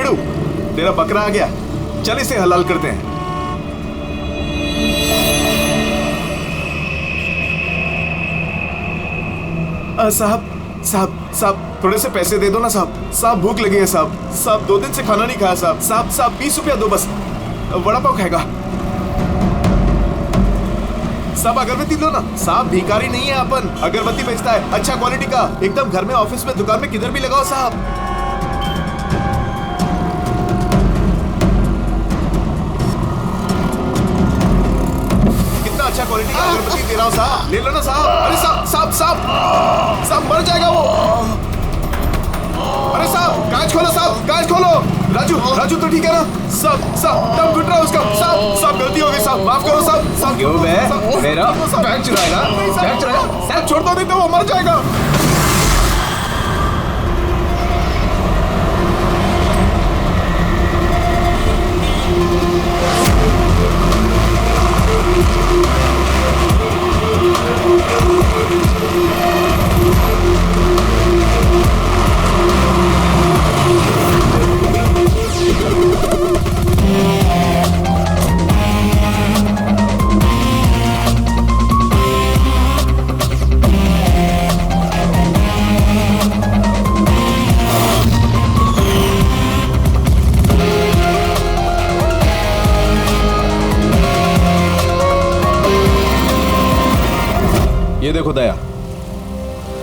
रायडू, तेरा बकरा आ गया, चल इसे हलाल करते हैं। साहब साहब साहब थोड़े से पैसे दे दो ना साहब। साहब भूख लगी है साहब। साहब 2 दिन से खाना नहीं खाया साहब। साहब साहब 20 रुपया दो बस, वड़ा पाव खाएगा। साहब अगरबत्ती दो ना साहब, भिखारी नहीं है अपन, अगरबत्ती बेचता है अच्छा क्वालिटी का, एकदम घर में, ऑफिस में, दुकान में, किधर भी लगाओ साहब। कितना अच्छा क्वालिटी का अगरबत्ती दे रहा हूँ साहब, ले लो ना साहब। अरे साहब साहब साहब साहब मर जाएगा वो। अरे साहब कांच खोलो साहब, कांच खोलो। राजू राजू तो ठीक है ना साहब? साहब दम घुट रहा है उसका साहब। साहब गलती हो गई साहब, माफ करो साहब। साहब क्यों बे? मेरा बैग चुराएगा? बैग चुराएगा? साहब छोड़ दो, नहीं तो वो मर जाएगा। ये देखो दया,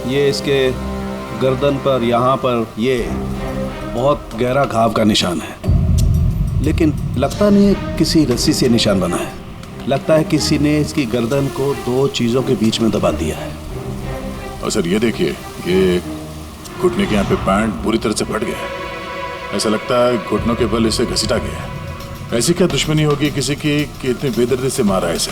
ये इसके गर्दन पर, यहाँ पर, ये बहुत गहरा घाव का निशान है, लेकिन लगता नहीं है किसी रस्सी से निशान बना है। लगता है किसी ने इसकी गर्दन को 2 चीजों के बीच में दबा दिया है। और सर ये देखिए, ये घुटने के यहाँ पे पैंट बुरी तरह से फट गया है। ऐसा लगता है घुटनों के बल इसे घसीटा गया है। ऐसी क्या दुश्मनी होगी किसी की कि इतनी बेदर्दी से मारा है इसे?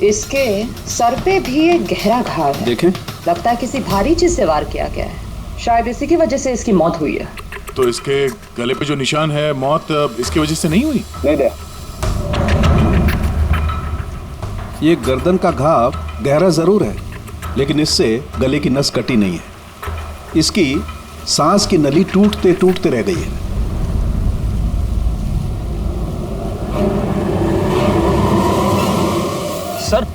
इसके सर पे भी एक गहरा घाव है। देखें, लगता है किसी भारी चीज से वार किया गया है। शायद इसी की वजह से इसकी मौत हुई है। तो इसके गले पे जो निशान है, मौत इसकी वजह से नहीं हुई? नहीं दया, ये गर्दन का घाव गहरा जरूर है, लेकिन इससे गले की नस कटी नहीं है। इसकी सांस की नली टूटते टूटते रह गई है। सर,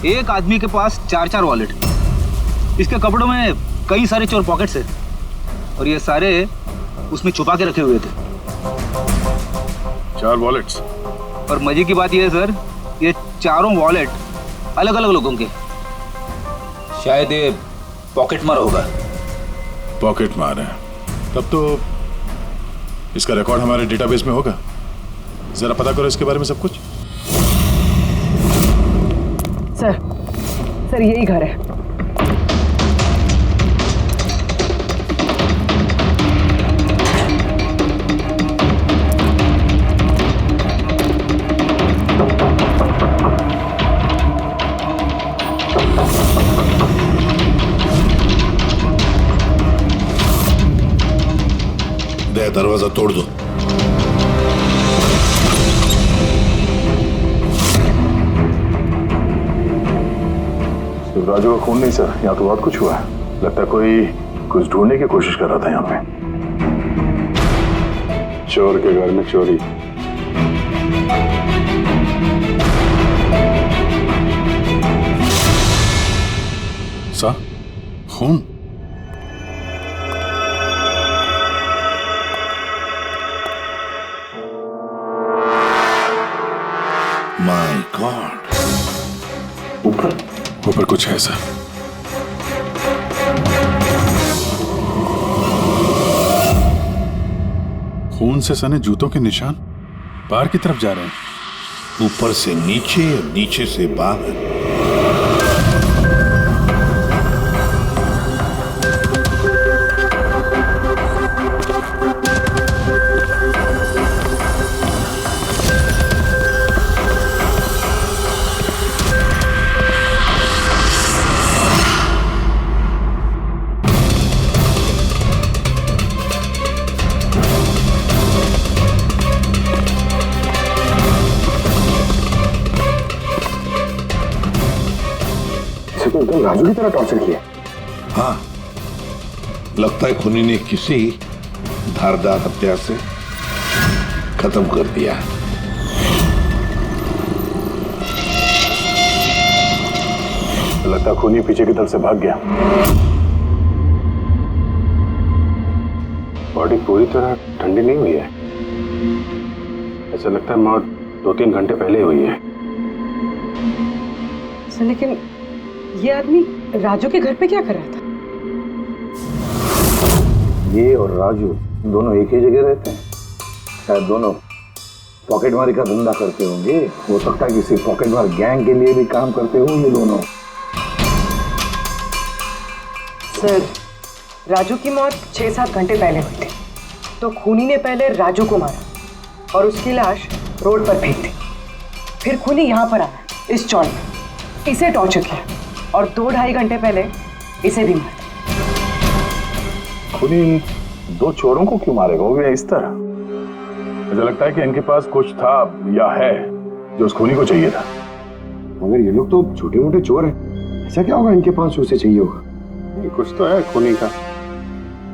एक आदमी के पास 4 वॉलेट, इसके कपड़ों में कई सारे चोर पॉकेट्स हैं और ये सारे उसमें छुपा के रखे हुए थे। 4 वॉलेट्स? और मजे की बात यह है सर, ये चारों वॉलेट अलग अलग लोगों के। शायद ये पॉकेट मार होगा। पॉकेट मार है? तब तो इसका रिकॉर्ड हमारे डेटाबेस में होगा। जरा पता करो इसके बारे में सब कुछ। सर यही घर है। दरवाजा तोड़ दो। राजू का खून नहीं सर, यहाँ तो बहुत कुछ हुआ है। लगता है कोई कुछ ढूंढने की कोशिश कर रहा था यहाँ पे। चोर के घर में चोरी। सा खून? My God. ऊपर कुछ है सर। खून से सने जूतों के निशान बाहर की तरफ जा रहे हैं। ऊपर से नीचे और नीचे से बाहर। तो एकदम राजू की तरह टॉर्चर किया। हाँ, लगता है खूनी ने किसी धारदार हत्या से खत्म कर दिया। लगता है खूनी पीछे की तरफ से भाग गया। बॉडी पूरी तरह ठंडी नहीं हुई है। ऐसा लगता है मौत 2-3 घंटे पहले हुई है। सर लेकिन ये आदमी राजू के घर पे क्या कर रहा था? ये और राजू दोनों एक ही जगह रहते हैं। शायद दोनों पॉकेटमारी का धंधा करते होंगे। हो सकता है किसी पॉकेटमार गैंग के लिए भी काम करते हो ये दोनों। सर राजू की मौत 6-7 घंटे पहले हुई थी, तो खूनी ने पहले राजू को मारा और उसकी लाश रोड पर फेंक दी। फिर खूनी यहाँ पर आया इस चौल में, इसे टॉर्चर किया और 2-2.5 घंटे पहले इसे भी मारा। खूनी इन 2 चोरों को क्यों मारेगा वो भी इस तरह? मुझे लगता है कि इनके पास कुछ था या है जो उस खूनी को चाहिए था। मगर ये लोग तो छोटे मोटे चोर हैं, ऐसा क्या होगा इनके पास उसे चाहिए होगा? कुछ तो है खूनी का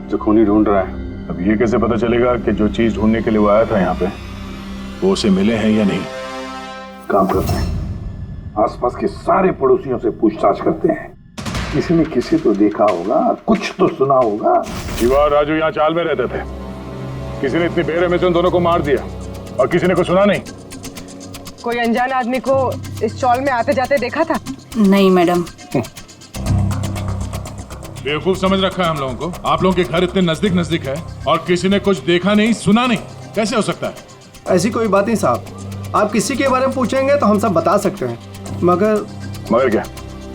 जो खूनी ढूंढ रहा है। अब ये कैसे पता चलेगा कि जो चीज ढूंढने के लिए वो आया था यहाँ पे वो उसे मिले हैं या नहीं? काम करते हैं, आसपास के सारे पड़ोसियों से पूछताछ करते हैं। किसी ने किसी तो देखा होगा, कुछ तो सुना होगा। शिवा और राजू यहाँ चाल में रहते थे। किसी ने इतनी बेरहमी से उन दोनों को मार दिया और किसी ने कुछ सुना नहीं। कोई अनजान आदमी को इस चौल में आते जाते देखा था? नहीं मैडम। बेवकूफ समझ रखा है हम लोगों को। आप लोगों के घर इतने नजदीक नजदीक है और किसी ने कुछ देखा नहीं सुना नहीं, कैसे हो सकता है? ऐसी कोई बात नहीं साहब, आप किसी के बारे में पूछेंगे तो हम सब बता सकते हैं। मगर क्या?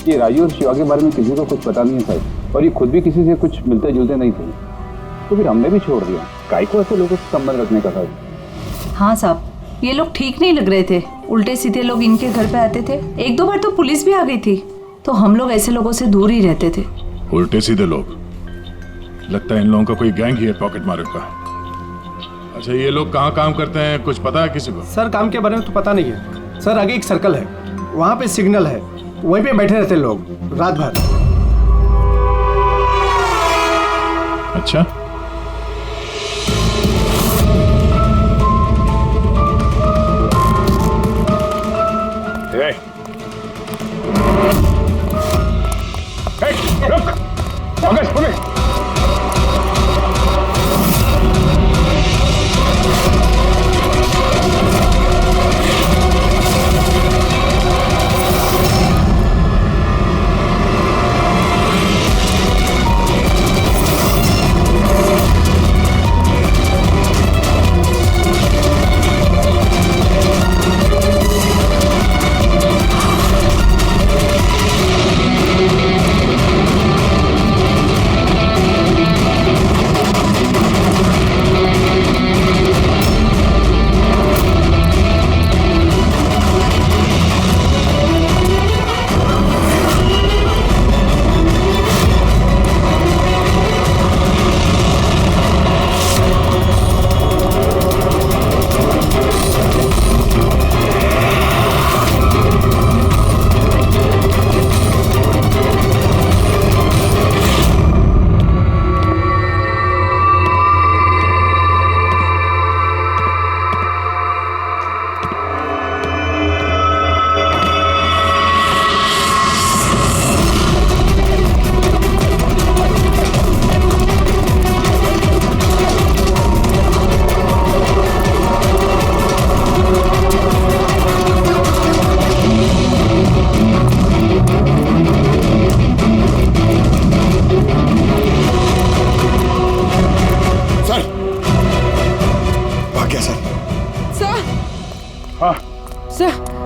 ये राजू और शिवा के बारे में किसी को कुछ पता नहीं है साहब, और ये खुद भी किसी से कुछ मिलते जुलते नहीं थे, तो फिर हमने भी छोड़ दिया। काहे को ऐसे लोगों से संबंध रखने का साहब? हाँ साहब, ये लोग ठीक नहीं लग रहे थे। उल्टे सीधे लोग इनके घर पे आते थे। 1-2 बार तो पुलिस भी आ गई थी, तो हम लोग ऐसे लोगों से दूर ही रहते थे। उल्टे सीधे लोग? लगता है इन लोगों का कोई गैंग ही है पॉकेट मारे का। अच्छा ये लोग कहाँ काम करते हैं, कुछ पता है किसी को? सर काम के बारे में तो पता नहीं है सर। आगे एक सर्कल है, वहाँ पे सिग्नल है, वहीं पे बैठे रहते लोग रात भर। अच्छा रुक, पुलिस।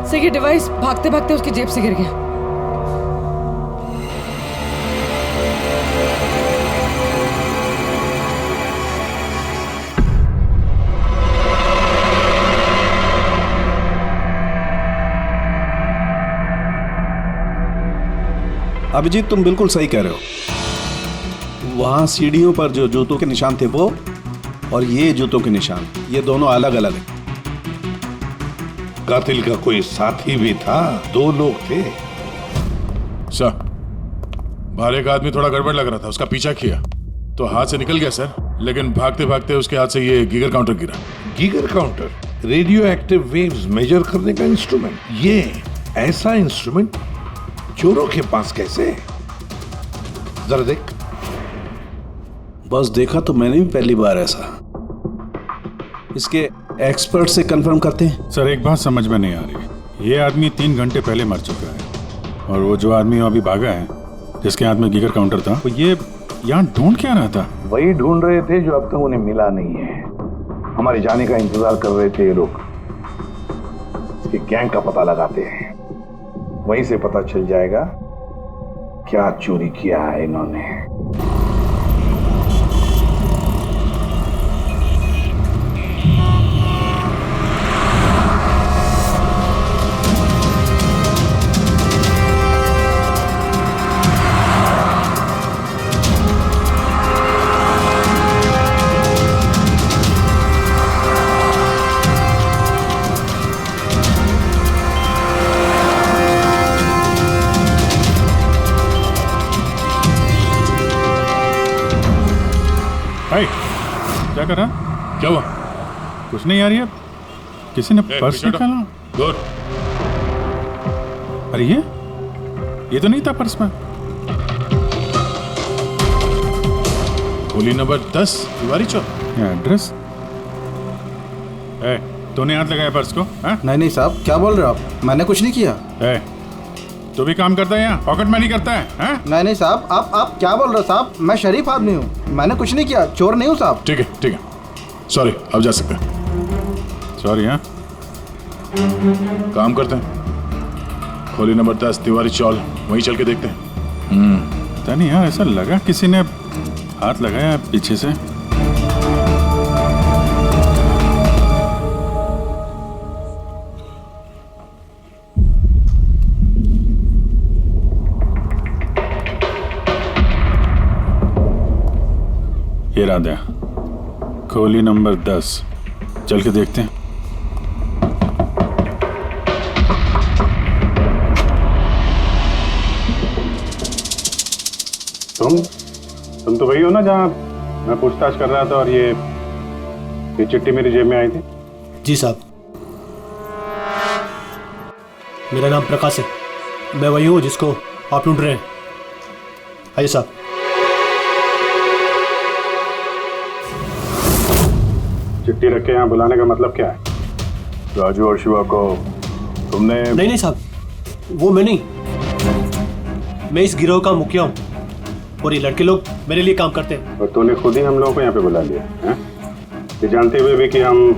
सर ये डिवाइस भागते भागते उसकी जेब से गिर गया। अभिजीत तुम बिल्कुल सही कह रहे हो। वहां सीढ़ियों पर जो जूतों के निशान थे वो और ये जूतों के निशान, ये दोनों अलग अलग हैं। कातिल का कोई साथी भी था, 2 लोग थे। सर बाहर एक आदमी थोड़ा गड़बड़ लग रहा था, उसका पीछा किया तो हाथ से निकल गया सर, लेकिन भागते भागते उसके हाथ से ये गीगर काउंटर गिरा। Geiger counter radioactive waves measure करने का इंस्ट्रूमेंट। ये ऐसा इंस्ट्रूमेंट चोरों के पास कैसे है? जरा देख। बस देखा तो मैंने भी पहली बार ऐसा। इसके एक्सपर्ट से कंफर्म करते हैं। सर एक बात समझ में नहीं आ रही, ये आदमी 3 घंटे पहले मर चुका है और वो जो आदमी अभी भागा है जिसके हाथ में गीगर काउंटर था, वो ये यहाँ ढूंढ क्या रहा था? वही ढूंढ रहे थे जो अब तक उन्हें मिला नहीं है। हमारे जाने का इंतजार कर रहे थे ये लोग। इसके गैंग का पता लगाते हैं, वहीं से पता चल जाएगा क्या चोरी किया है इन्होंने। क्या कर रहा? क्या हुआ? कुछ नहीं यार, ये किसी ने पर्स निकाला। गुड। अरे ये तो नहीं था पर्स में। गोली नंबर 10 तिवारी चौक। एड्रेस? तूने हाथ लगाया पर्स को? नहीं साहब, क्या बोल रहे हो आप? मैंने कुछ नहीं किया। तू भी काम करता है यहाँ, पॉकेट मनी करता है? नहीं साहब, आप क्या बोल रहे हो साहब? मैं शरीफ आदमी हूँ, मैंने कुछ नहीं किया, चोर नहीं हूँ साहब। ठीक है, सॉरी, अब जा सकते हैं। सॉरी। हाँ, काम करते हैं, खोली नंबर 10 तिवारी चौल, वहीं चल के देखते हैं। पता नहीं यार, ऐसा लगा किसी ने हाथ लगाया पीछे से। ये राधा, खोली नंबर 10, चल के देखते हैं। तुम तो वही हो ना जहाँ मैं पूछताछ कर रहा था और ये चिट्ठी मेरी जेब में आई थी? जी साहब, मेरा नाम प्रकाश है, मैं वही हूँ जिसको आप ढूंढ रहे हैं। आइए साहब। चिट्ठी रख के यहाँ बुलाने का मतलब क्या है? राजू और शिवा को तुमने? नहीं साहब, वो मैं नहीं, मैं इस गिरोह का मुखिया हूँ और ये लड़के लोग मेरे लिए काम करते हैं। और तूने खुद ही हम लोगों को यहाँ पे बुला लिया है, ये जानते हुए भी कि हम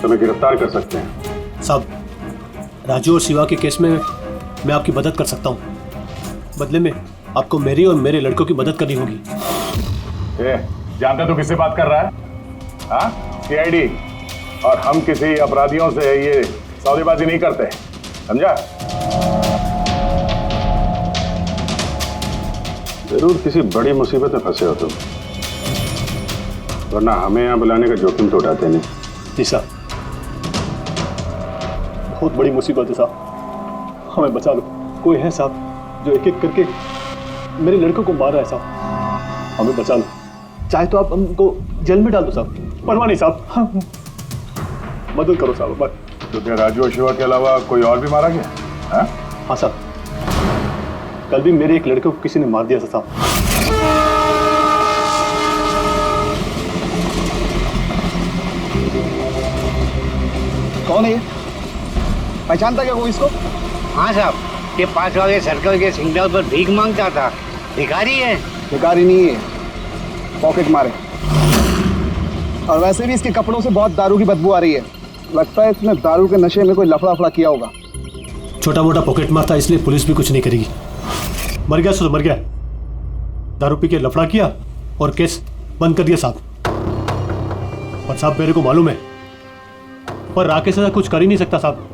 तुम्हें गिरफ्तार कर सकते हैं। साहब, राजू और शिवा के केस में मैं आपकी मदद कर सकता हूँ, बदले में आपको मेरी और मेरे लड़कों की मदद करनी होगी। जानते तो किससे बात कर रहा है? हाँ, सीआईडी। और हम किसी अपराधियों से ये सौदेबाजी नहीं करते, समझा? जरूर किसी बड़ी मुसीबत में फंसे हो तुम, वरना हमें यहाँ बुलाने का जोखिम तो उठाते नहीं। जी साहब, बहुत बड़ी मुसीबत है साहब, हमें बचा लो। कोई है साहब जो एक एक करके मेरे लड़कों को मार रहा है साहब, हमें बचा लो। चाहे तो आप हमको जेल में डाल दो साहब, परवाह नहीं साहब, मदद करो साहब। तो क्या राजू और शिवा के अलावा कोई और भी मारा गया? हाँ साहब, कल भी मेरे एक लड़के को किसी ने मार दिया था साहब। कौन है ये? पहचानता क्या कोई इसको? हाँ साहब, ये 5 वाले सर्कल के सिग्नल पर भीख मांगता था। भिखारी है? भिखारी नहीं है, पॉकेट मारे। और वैसे भी इसके कपड़ों से बहुत दारू की बदबू आ रही है, लगता है इसने दारू के नशे में कोई लफड़ा किया होगा। छोटा मोटा पॉकेट मार था, इसलिए पुलिस भी कुछ नहीं करेगी। मर गया सो मर गया, दारू पी के लफड़ा किया और केस बंद कर दिया साहब। और साहब मेरे को मालूम है, पर राकेश ऐसा कुछ कर ही नहीं सकता साहब,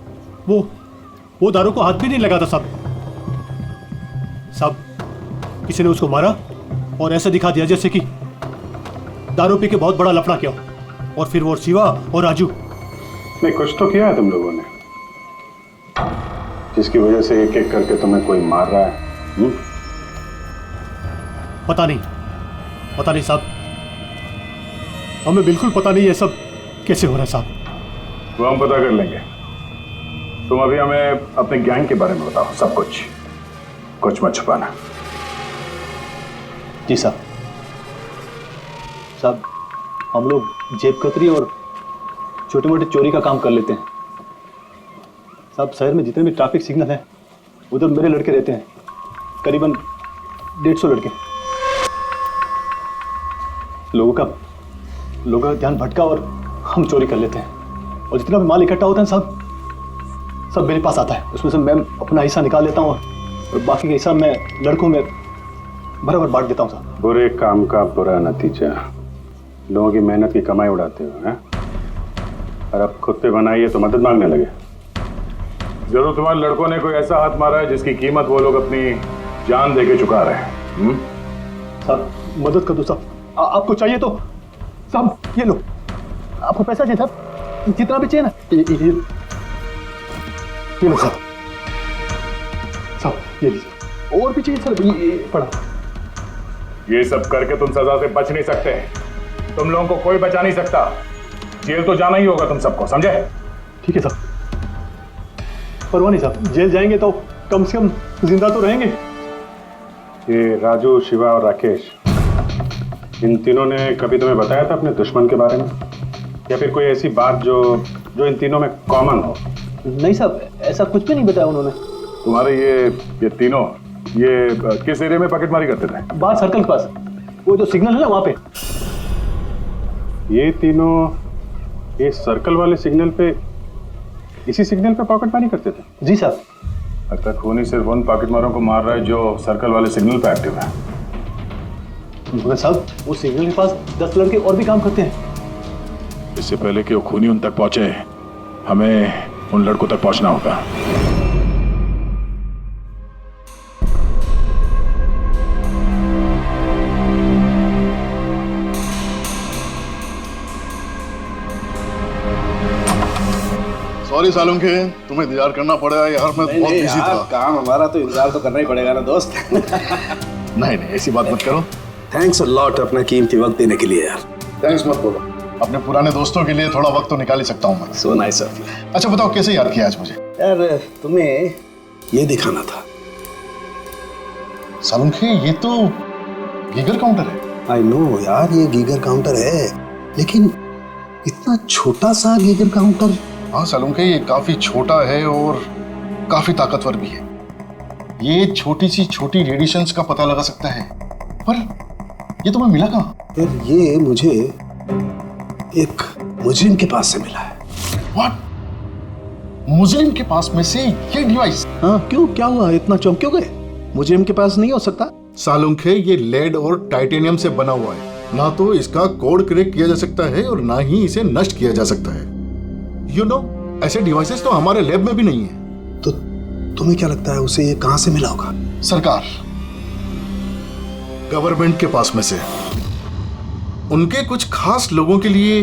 वो दारू को हाथ भी नहीं लगाता साहब। किसी ने उसको मारा और ऐसा दिखा दिया जैसे कि दारू पी के बहुत बड़ा लफड़ा किया, और फिर वो शिवा और राजू। नहीं, कुछ तो किया है तुम लोगों ने, जिसकी वजह से एक एक करके तुम्हें कोई मार रहा है। पता नहीं, पता नहीं साहब, हमें बिल्कुल पता नहीं ये सब कैसे हो रहा है साहब। वो हम पता कर लेंगे। तुम अभी हमें अपने गैंग के बारे में बताओ, सब कुछ, कुछ मत छुपाना। जी साहब। साहब हम लोग जेब कतरी और छोटे मोटे चोरी का काम कर लेते हैं साहब। शहर में जितने भी ट्रैफिक सिग्नल हैं उधर मेरे लड़के रहते हैं, करीबन 150 लड़के। लोगों का ध्यान भटका और हम चोरी कर लेते हैं, और जितना भी माल इकट्ठा होता है साहब सब मेरे पास आता है। उसमें से मैं अपना हिस्सा निकाल लेता हूँ और बाकी का हिस्सा मैं लड़कों में बराबर बांट देता हूँ साहब। बुरे काम का बुरा नतीजा, लोगों की मेहनत की कमाई उड़ाते हो हैं, और अब खुद पे बनाई है तो मदद मांगने लगे। जरूर तुम्हारे लड़कों ने कोई ऐसा हाथ मारा है जिसकी कीमत वो लोग अपनी जान देके चुका रहे हैं। साहब मदद कर दो साहब, आपको चाहिए तो साहब ये लो, आपको पैसा चाहिए साहब, जितना भी चाहिए ना ये लो साहब। साहब ये लीजिए, और भी चाहिए सर, ये पड़ा। ये सब करके तुम सजा से बच नहीं सकते, तुम लोगों को कोई बचा नहीं सकता, जेल तो जाना ही होगा तुम सबको, समझे? ठीक है साहब, परवाह नहीं साहब, जेल जाएंगे तो कम से कम जिंदा तो रहेंगे। ये राजू, शिवा और राकेश, इन तीनों ने कभी तुम्हें बताया था अपने दुश्मन के बारे में, या फिर कोई ऐसी बात जो इन तीनों में कॉमन हो? नहीं साहब, ऐसा कुछ भी नहीं बताया उन्होंने। तुम्हारे ये तीनों ये किस एरिया में पॉकेटमारी करते थे? बाहर सर्कल के पास, वो जो सिग्नल है ना वहां पे। ये तीनों ये सर्कल वाले सिग्नल पे, इसी सिग्नल पे पॉकेटमारी करते थे? जी साहब। लगता है खूनी सिर्फ उन पॉकेटमारों को मार रहा है जो सर्कल वाले सिग्नल पे एक्टिव है। मगर साहब वो सिग्नल के पास 10 लड़के और भी काम करते हैं। इससे पहले कि वो खूनी उन तक पहुंचे, हमें उन लड़कों तक पहुंचना होगा। सॉरी सालुंखे, तुम्हें इंतजार करना पड़ेगा यार, मैं बहुत बिजी था। काम हमारा तो इंतजार तो करना ही पड़ेगा ना दोस्त। नहीं ऐसी बात मत करो। थैंक्स अ लॉट अपना कीमती वक्त देने के लिए यार। थैंक्स मत बोलो, अपने पुराने दोस्तों के लिए थोड़ा वक्त तो निकाल ही सकता हूँ मैं। So nice of you. अच्छा बताओ कैसे याद किया आज मुझे? यार तुम्हें ये दिखाना था। सालुंखे ये तो गीगर काउंटर है। आई नो यार, ये गीगर काउंटर है, लेकिन इतना छोटा सा गीगर काउंटर। हाँ सालुंखे, ये काफी छोटा है और काफी ताकतवर भी है। ये छोटी रेडिएशंस का पता लगा सकता है, पर ये तुम्हें मिला कहाँ? यार ये मुझे एक मुजरिम के पास से मिला है। व्हाट? मुजरिम के पास में से ये डिवाइस? हाँ क्यों, क्या हुआ, इतना चौंक क्यों गए? मुजरिम के पास नहीं हो सकता? सालुंखे ये लेड और टाइटेनियम से बना हुआ है, ना तो इसका कोड क्रैक किया जा सकता है और ना ही इसे नष्ट किया जा सकता है। यू नो, ऐसे डिवाइसेस तो हमारे लैब में भी नहीं है। तो तुम्हें क्या लगता है उसे ये कहां से मिला होगा? सरकार, गवर्नमेंट के पास में से उनके कुछ खास लोगों के लिए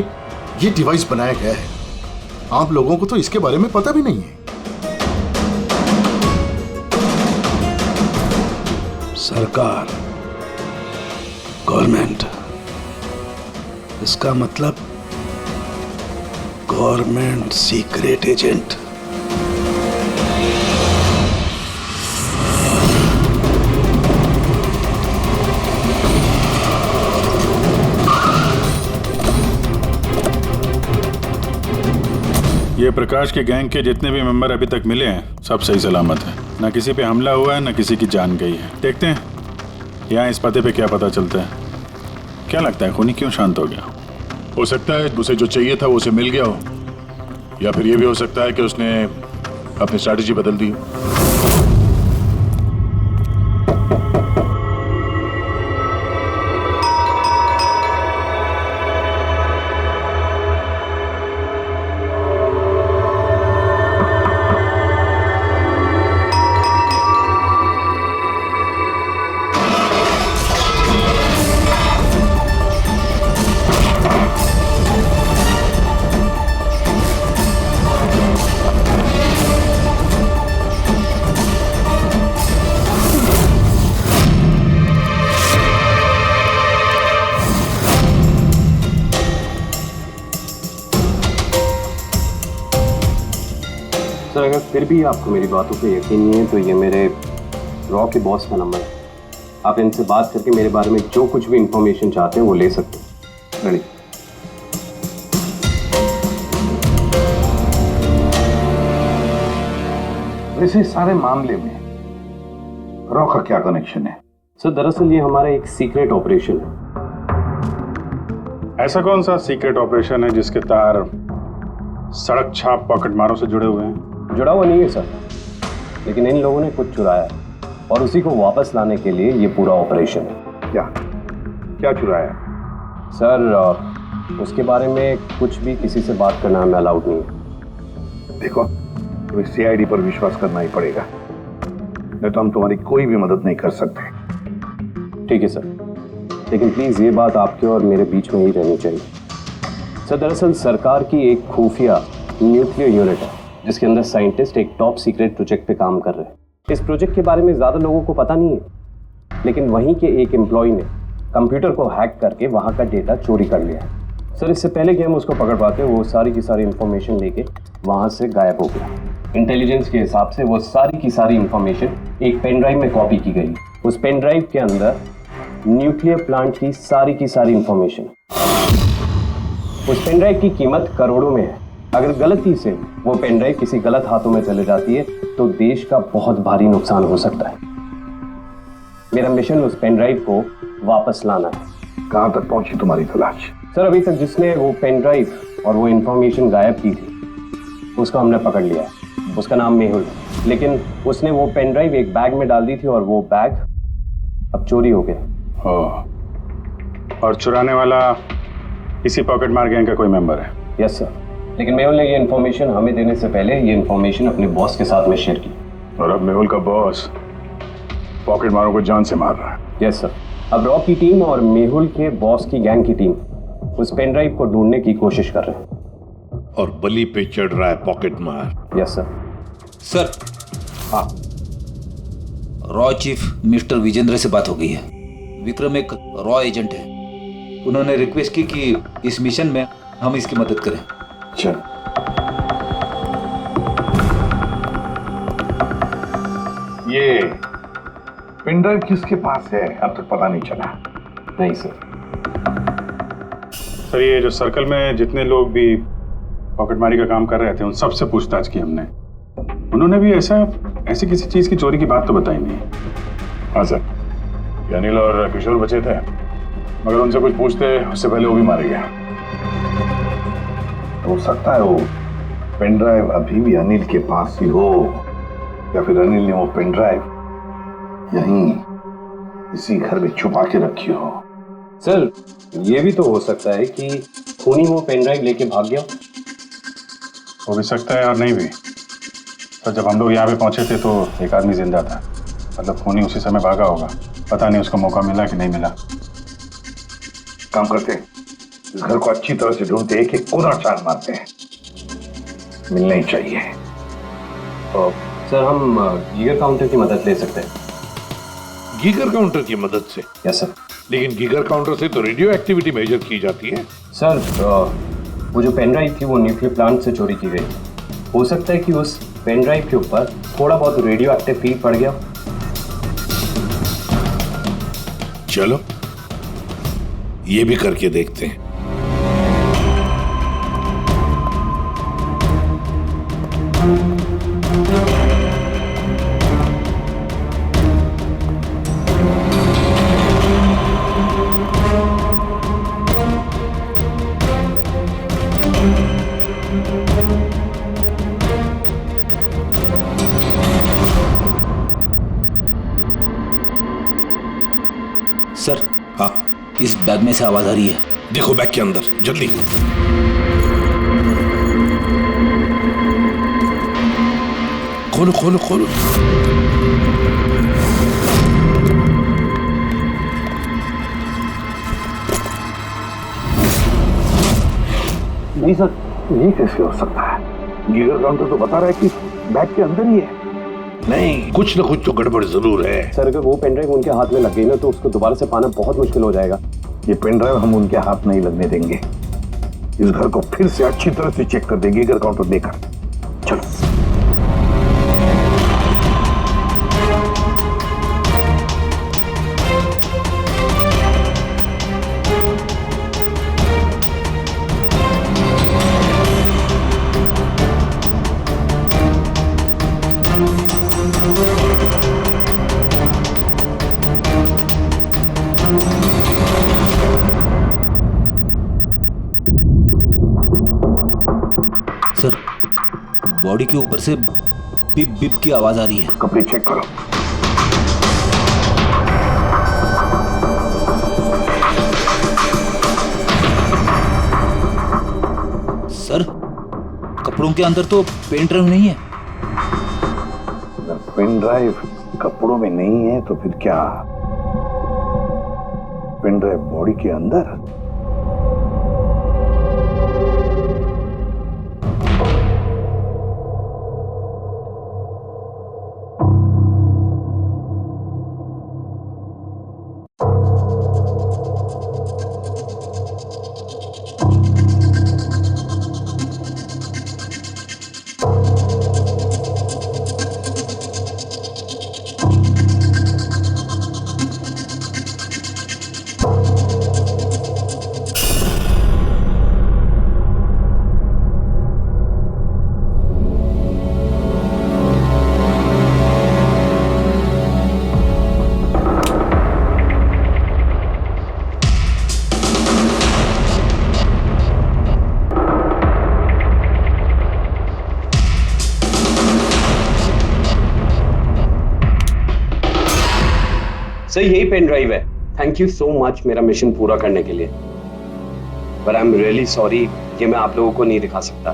ये डिवाइस बनाया गया है। आप लोगों को तो इसके बारे में पता भी नहीं है। सरकार, गवर्नमेंट, इसका मतलब गवर्नमेंट सीक्रेट एजेंट। ये प्रकाश के गैंग के जितने भी मेंबर अभी तक मिले हैं सब सही सलामत है, ना किसी पे हमला हुआ है ना किसी की जान गई है। देखते हैं यहाँ इस पते पे क्या पता चलता है। क्या लगता है खूनी क्यों शांत हो गया? हो सकता है उसे जो चाहिए था वो उसे मिल गया हो, या फिर ये भी हो सकता है कि उसने अपनी स्ट्रैटेजी बदल दी। सर अगर फिर भी आपको मेरी बातों पे यकीन नहीं है तो ये मेरे रॉ के बॉस का नंबर है, आप इनसे बात करके मेरे बारे में जो कुछ भी इंफॉर्मेशन चाहते हैं वो ले सकते हैं। रेडी। वैसे इस सारे मामले में रॉ का क्या कनेक्शन है? सर दरअसल ये हमारा एक सीक्रेट ऑपरेशन है। ऐसा कौन सा सीक्रेट ऑपरेशन है जिसके तार सड़क छाप पॉकेट मारों से जुड़े हुए हैं? जुड़ा हुआ नहीं है सर, लेकिन इन लोगों ने कुछ चुराया है और उसी को वापस लाने के लिए ये पूरा ऑपरेशन है। क्या क्या चुराया? सर उसके बारे में कुछ भी किसी से बात करना हमें अलाउड नहीं है। देखो तो सीआईडी पर विश्वास करना ही पड़ेगा, नहीं तो हम तुम्हारी कोई भी मदद नहीं कर सकते। ठीक है सर, लेकिन प्लीज ये बात आपके और मेरे बीच में ही रहनी चाहिए। सर दरअसल सरकार की एक खुफिया न्यूक्लियर यूनिट है जिसके अंदर साइंटिस्ट एक टॉप सीक्रेट प्रोजेक्ट पे काम कर रहे हैं। इस प्रोजेक्ट के बारे में ज्यादा लोगों को पता नहीं है, लेकिन वहीं के एक एम्प्लॉय ने कंप्यूटर को हैक करके वहां का डेटा चोरी कर लिया है। सर इससे पहले कि हम उसको पकड़ पाते वो सारी की सारी इंफॉर्मेशन लेके वहां से गायब हो गया। इंटेलिजेंस के हिसाब से वो सारी की सारी इंफॉर्मेशन एक पेन ड्राइव में कॉपी की गई। उस पेन ड्राइव के अंदर न्यूक्लियर प्लांट की सारी इंफॉर्मेशन। उस पेन ड्राइव की कीमत करोड़ों में है। अगर गलती से वो पेन ड्राइव किसी गलत हाथों में चले जाती है तो देश का बहुत भारी नुकसान हो सकता है। मेरा मिशन उस पेन ड्राइव को वापस लाना है। कहां तक पहुंची तुम्हारी तलाश? सर अभी तक जिसने वो पेन ड्राइव और वो इंफॉर्मेशन गायब की थी उसको हमने पकड़ लिया है। उसका नाम मेहुल है, लेकिन उसने वो पेन ड्राइव एक बैग में डाल दी थी और वो बैग अब चोरी हो गया। और चुराने वाला इसी पॉकेट मार गैंग का कोई मेंबर है? यस सर, लेकिन मेहुल ने ये इन्फॉर्मेशन हमें देने से पहले ये इन्फॉर्मेशन अपने बॉस के साथ में शेयर की। और अब मेहुल का बॉस पॉकेट मारों को जान से मार रहा है। यस सर, अब रॉ की टीम और मेहुल के बॉस की गैंग की टीम उस पेन ड्राइव को ढूंढने की कोशिश कर रहे हैं। और बलि पे चढ़ रहा है पॉकेट मार। Yes sir. सर हाँ, रॉ चीफ मिस्टर विजेंद्र से बात हो गई है। विक्रम एक रॉ एजेंट है, उन्होंने रिक्वेस्ट की कि इस मिशन में हम इसकी मदद करें। चल ये पेन ड्राइव किसके पास है अब तक पता नहीं चला? नहीं सर। सर ये जो सर्कल में जितने लोग भी पॉकेटमारी का काम कर रहे थे उन सबसे पूछताछ की हमने, उन्होंने भी ऐसी किसी चीज की चोरी की बात तो बताई नहीं। हाँ सर, अनिल और किशोर बचे थे, मगर उनसे कुछ पूछते उससे पहले वो भी मारे गया। हो सकता है वो पेन ड्राइव अभी भी अनिल के पास ही हो, या फिर अनिल ने वो पेन ड्राइव यहीं इसी घर में छुपा के रखी हो। सर ये भी तो हो सकता है कि खूनी वो पेन ड्राइव लेके भाग गया। हो भी सकता है और नहीं भी। तो जब हम लोग यहाँ पे पहुंचे थे तो एक आदमी जिंदा था, मतलब खूनी उसी समय भागा होगा। पता नहीं उसको मौका मिला कि नहीं मिला। काम करते हैं, इस घर को अच्छी तरह से ढूंढते, एक एक कोना चार मारते हैं, मिलना ही चाहिए। तो सर हम गीगर काउंटर की मदद ले सकते हैं। गीगर काउंटर की मदद से? Yes sir. लेकिन गीगर काउंटर से तो रेडियो एक्टिविटी मेजर की जाती है। सर वो जो पेन ड्राइव थी वो न्यूक्लियर प्लांट से चोरी की गई। हो सकता है कि उस पेन ड्राइव के ऊपर थोड़ा बहुत रेडियो एक्टिव फील पड़ गया। चलो ये भी करके देखते हैं। सर हाँ, इस बैग में से आवाज आ रही है। देखो बैग के अंदर, जल्दी। खोलो खोलो खोलो। नहीं सर, ये कैसे हो सकता है? गीगर काउंटर तो बता रहा है कि बैग के अंदर ही है। नहीं, कुछ न कुछ तो गड़बड़ जरूर है। सर अगर वो पेन ड्राइव उनके हाथ में लग गई ना तो उसको दोबारा से पाना बहुत मुश्किल हो जाएगा। ये पेन ड्राइव हम उनके हाथ नहीं लगने देंगे। इस घर को फिर से अच्छी तरह से चेक कर देंगे गीगर काउंटर देकर। चलो। सर, बॉडी के ऊपर से बिप बिप की आवाज आ रही है। कपड़े चेक करो। सर, कपड़ों के अंदर तो पेन ड्राइव नहीं है। अगर पेन ड्राइव कपड़ों में नहीं है तो फिर क्या? पेन ड्राइव बॉडी के अंदर? सर यही पेन ड्राइव है। थैंक यू सो मच मेरा मिशन पूरा करने के लिए, पर आई एम रियली सॉरी, ये मैं आप लोगों को नहीं दिखा सकता।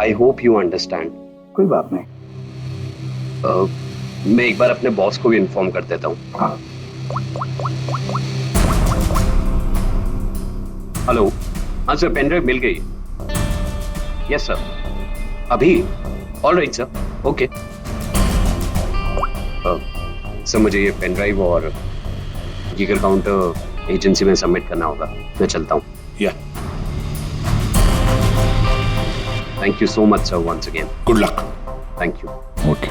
I hope you understand. कोई बात नहीं। मैं एक बार अपने बॉस को भी इन्फॉर्म कर देता हूँ। हाँ। हेलो, हाँ सर, पेन ड्राइव मिल गई। यस सर, अभी? All right sir, okay. Sir मुझे ये पेन ड्राइव और जिगर काउंटर एजेंसी में सबमिट करना होगा। मैं चलता हूँ। या thank you so much sir, once again. Good luck. Thank you. Okay.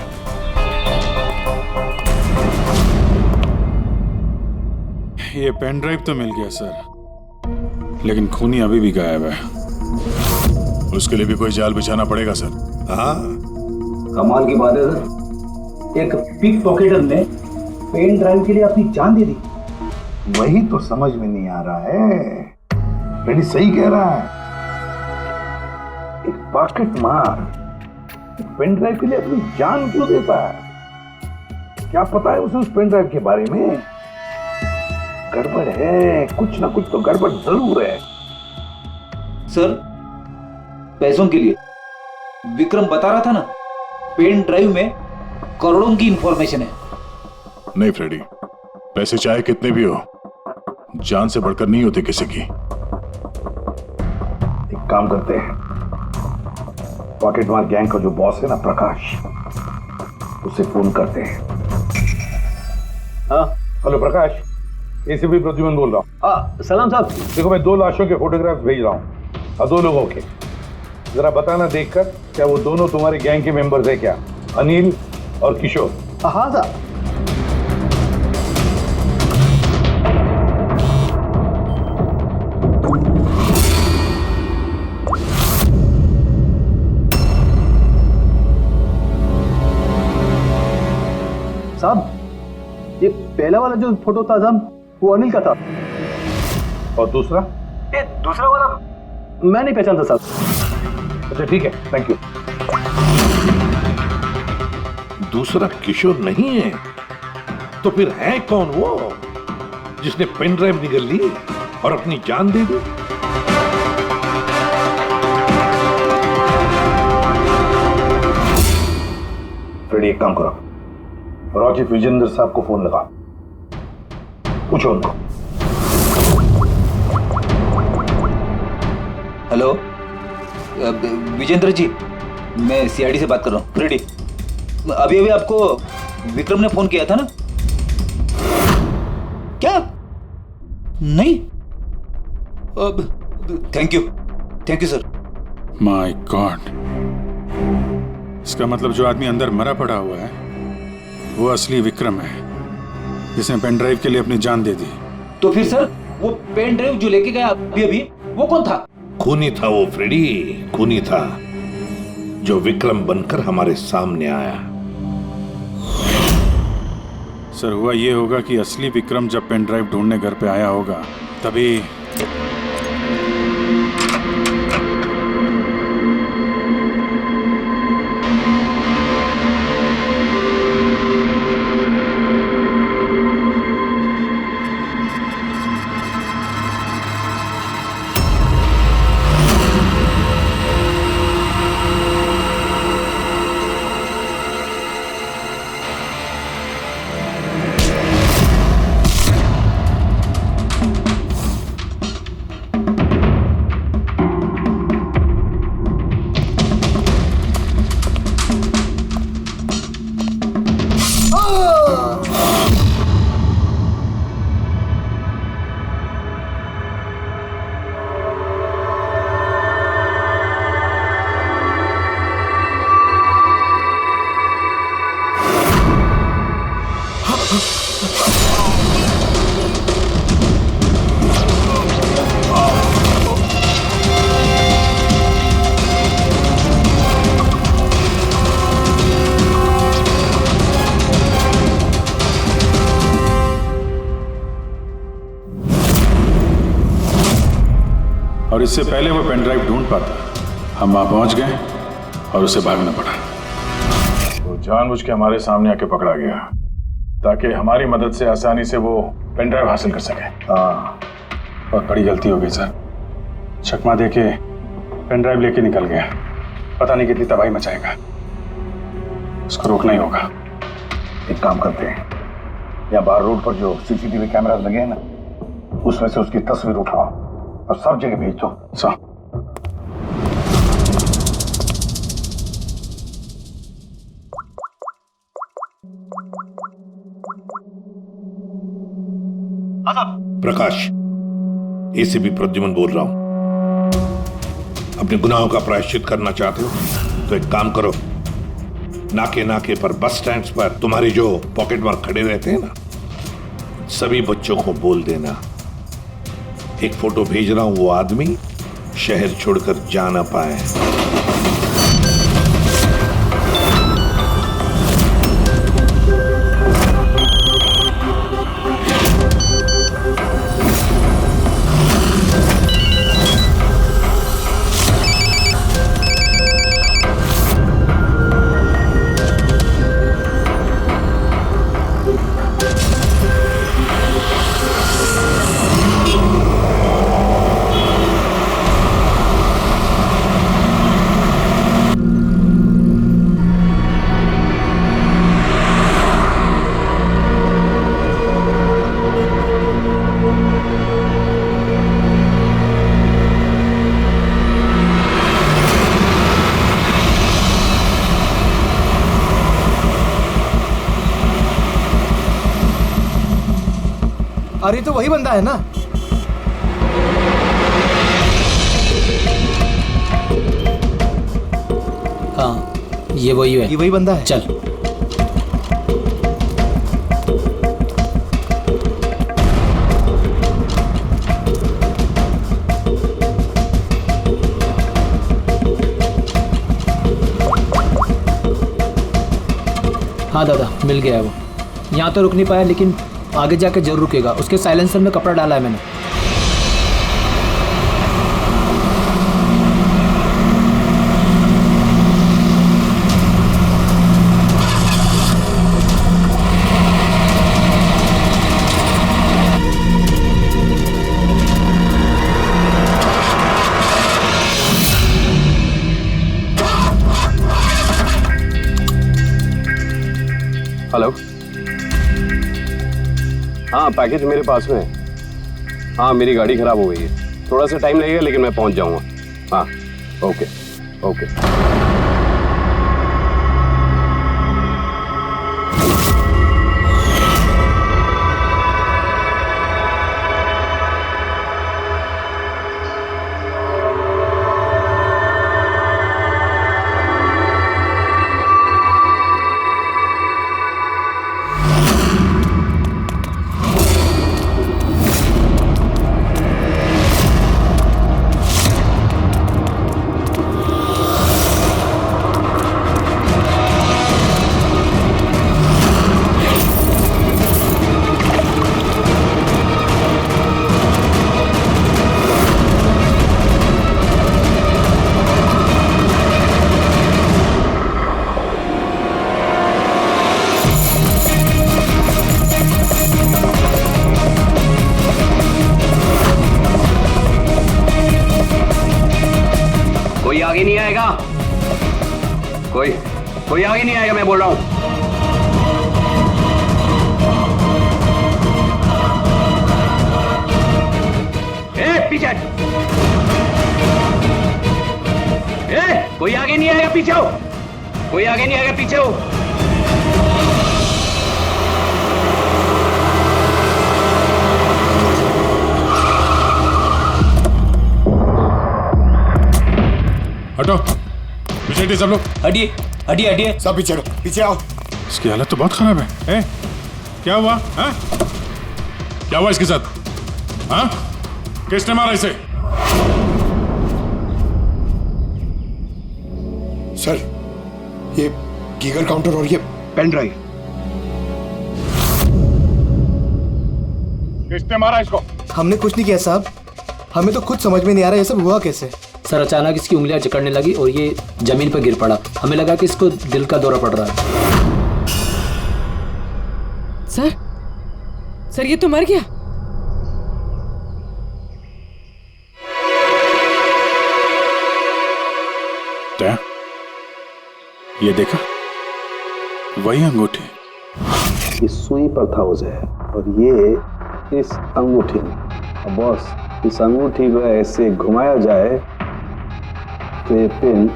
ये पेन ड्राइव तो मिल गया सर, लेकिन खूनी अभी भी गायब है। उसके लिए भी कोई जाल बिछाना पड़ेगा सर। हाँ, कमाल की बात है सर, एक पिक पॉकेटर ने पेन ड्राइव के लिए अपनी जान दे दी। वही तो समझ में नहीं आ रहा है। रेडी सही कह रहा है। एक पॉकेट मार एक पेन ड्राइव के लिए अपनी जान क्यों देता है? क्या पता है उसे उस पेन ड्राइव के बारे में? गड़बड़ है, कुछ ना कुछ तो गड़बड़ जरूर है। सर, पैसों के लिए विक्रम बता रहा था ना, पेन ड्राइव में करोड़ों की इंफॉर्मेशन है। नहीं फ्रेडी, पैसे चाहे कितने भी हो, जान से बढ़कर नहीं होते किसी की। एक काम करते हैं, पॉकेट मार गैंग का जो बॉस है ना प्रकाश, उसे फोन करते हैं। हाँ हेलो प्रकाश, एसीपी प्रद्युमन बोल रहा हूँ। सलाम साहब। देखो मैं 2 लाशों के फोटोग्राफ्स भेज रहा हूँ और 2 लोगों के। जरा बताना देखकर क्या वो दोनों तुम्हारे गैंग के मेंबर्स है क्या? अनिल और किशोर। हाँ साहब। साहब, ये पहला वाला जो फोटो था साहब, वो अनिल का था। और दूसरा? ये दूसरा वाला मैं नहीं पहचानता साहब। अच्छा ठीक है, थैंक यू। दूसरा किशोर नहीं है तो फिर है कौन वो जिसने पेन ड्राइव निगल ली और अपनी जान दे दी? फ्रेडी एक काम करो, रॉचिफ विजेंद्र साहब को फोन लगा, पूछो उनको। हेलो विजेंद्र जी, मैं सीआईडी से बात कर रहा हूँ। फ्रेडी, अभी अभी आपको विक्रम ने फोन किया था ना? क्या? नहीं? Thank you sir. My God, इसका मतलब जो आदमी अंदर मरा पड़ा हुआ है वो असली विक्रम है, जिसने पेन ड्राइव के लिए अपनी जान दे दी। तो फिर सर, वो पेन ड्राइव जो लेके गया अभी वो कौन था? खूनी था वो फ्रेडी, खूनी था जो विक्रम बनकर हमारे सामने आया। सर, हुआ ये होगा कि असली विक्रम जब पेन ड्राइव ढूंढने घर पे आया होगा तभी और इससे पहले वो पेन ड्राइव ढूंढ पाता, हम वहां पहुंच गए और उसे भागना पड़ा। वो जानबूझ के हमारे सामने आके पकड़ा गया ताकि हमारी मदद से आसानी से वो पेन ड्राइव हासिल कर सके। हाँ, बहुत बड़ी गलती हो गई सर। चकमा देके पेन ड्राइव लेके निकल गया, पता नहीं कितनी तबाही मचाएगा। उसको रोकना ही होगा। एक काम करते हैं, यहाँ बाहर रोड पर जो सीसीटीवी कैमरा लगे हैं ना, उसमें से उसकी तस्वीर उठाओ और सब जगह भेज दो। सर प्रकाश, एसीपी प्रद्युमन बोल रहा हूं। अपने गुनाहों का प्रायश्चित करना चाहते हो तो एक काम करो, नाके नाके पर, बस स्टैंड्स पर तुम्हारे जो पॉकेट मार खड़े रहते हैं ना, सभी बच्चों को बोल देना एक फोटो भेज रहा हूं, वो आदमी शहर छोड़कर जा ना पाए। अरे तो वही बंदा है ना? हाँ, ये वही है। ये वही बंदा है। चल। हाँ दादा, मिल गया है वो। यहाँ तो रुक नहीं पाया, लेकिन आगे जाके जरूर रुकेगा। उसके साइलेंसर में कपड़ा डाला है मैंने। हेलो, हाँ पैकेज मेरे पास में है। हाँ, मेरी गाड़ी खराब हो गई है, थोड़ा सा टाइम लगेगा लेकिन मैं पहुंच जाऊंगा। हाँ, ओके ओके। कोई आगे नहीं आएगा, कोई आगे नहीं आएगा, मैं बोल रहा हूं। पीछे, कोई आगे नहीं आएगा, पीछे हो। कोई आगे नहीं आएगा, पीछे हो। हटो, पीछे हटिए सब लोग। हटिए हटिए हटिए, सब पीछे हटो, पीछे आओ। इसकी हालत तो बहुत खराब है। क्या हुआ? हाँ? क्या हुआ इसके साथ? हाँ? किसने मारा इसे? सर, ये गीगर काउंटर और ये पेन ड्राइव। किसने मारा इसको? हमने कुछ नहीं किया साहब, हमें तो खुद समझ में नहीं आ रहा ये सब हुआ कैसे। सर अचानक इसकी उंगलियां जकड़ने लगी और ये जमीन पर गिर पड़ा। हमें लगा कि इसको दिल का दौरा पड़ रहा है। सर ये तो मर गया। क्या ये देखा? वही अंगूठी। इस सुई पर था उसे और ये इस अंगूठी में। अब बॉस, इस अंगूठी को ऐसे घुमाया जाए तो ये पिन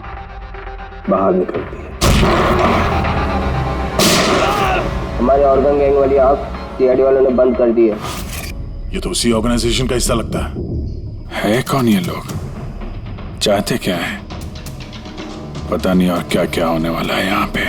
बाहर निकलती है। हमारे ऑर्गन गैंग वाली आग सीआईडी वालों ने बंद कर दी है। ये तो उसी ऑर्गेनाइजेशन का हिस्सा लगता है कौन ये लोग? चाहते क्या है? पता नहीं और क्या क्या होने वाला है यहाँ पे।